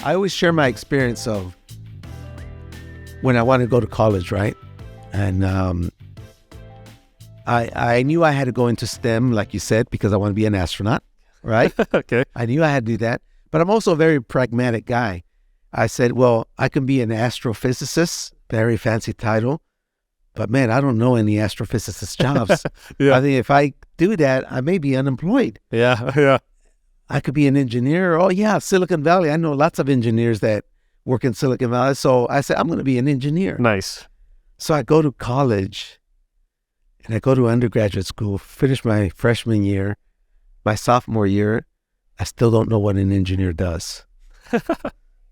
I always share my experience of when I wanted to go to college, right? And I knew I had to go into STEM, like you said, because I want to be an astronaut, right? Okay. I knew I had to do that. But I'm also a very pragmatic guy. I said, well, I can be an astrophysicist, very fancy title. But man, I don't know any astrophysicist jobs. Yeah. I think if I do that, I may be unemployed. Yeah. I could be an engineer. Oh yeah, Silicon Valley. I know lots of engineers that work in Silicon Valley. So I said, I'm going to be an engineer. Nice. So I go to college and I go to undergraduate school, finish my freshman year, my sophomore year. I still don't know what an engineer does.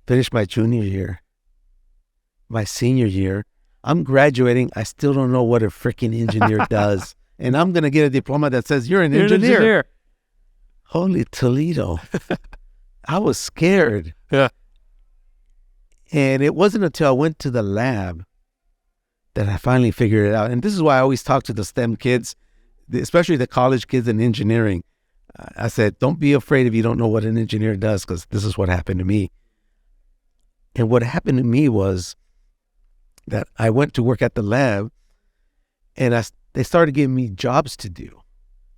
Finish my junior year, my senior year. I'm graduating. I still don't know what a freaking engineer does. And I'm going to get a diploma that says, you're an engineer. Holy Toledo. I was scared. Yeah. And it wasn't until I went to the lab that I finally figured it out. And this is why I always talk to the STEM kids, especially the college kids in engineering. I said, don't be afraid if you don't know what an engineer does, because this is what happened to me. And what happened to me was that I went to work at the lab and they started giving me jobs to do.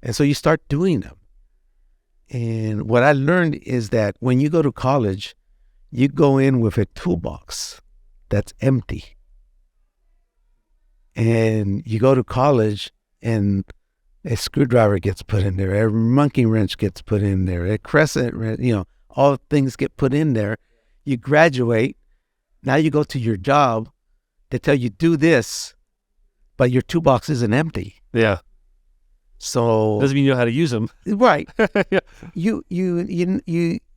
And so you start doing them. And what I learned is that when you go to college, you go in with a toolbox that's empty. And you go to college and a screwdriver gets put in there, a monkey wrench gets put in there, a crescent wrench, all things get put in there. You graduate. Now you go to your job. They tell you, do this, but your toolbox isn't empty. Yeah. So doesn't mean you know how to use them. Right. Yeah. You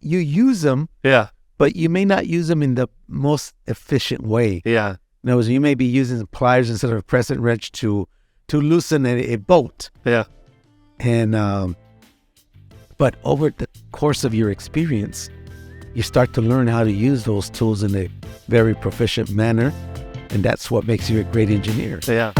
use them. Yeah. But you may not use them in the most efficient way. Yeah. In other words, you may be using pliers instead of a crescent wrench to loosen a bolt. Yeah. And but over the course of your experience, you start to learn how to use those tools in a very proficient manner, and that's what makes you a great engineer. Yeah.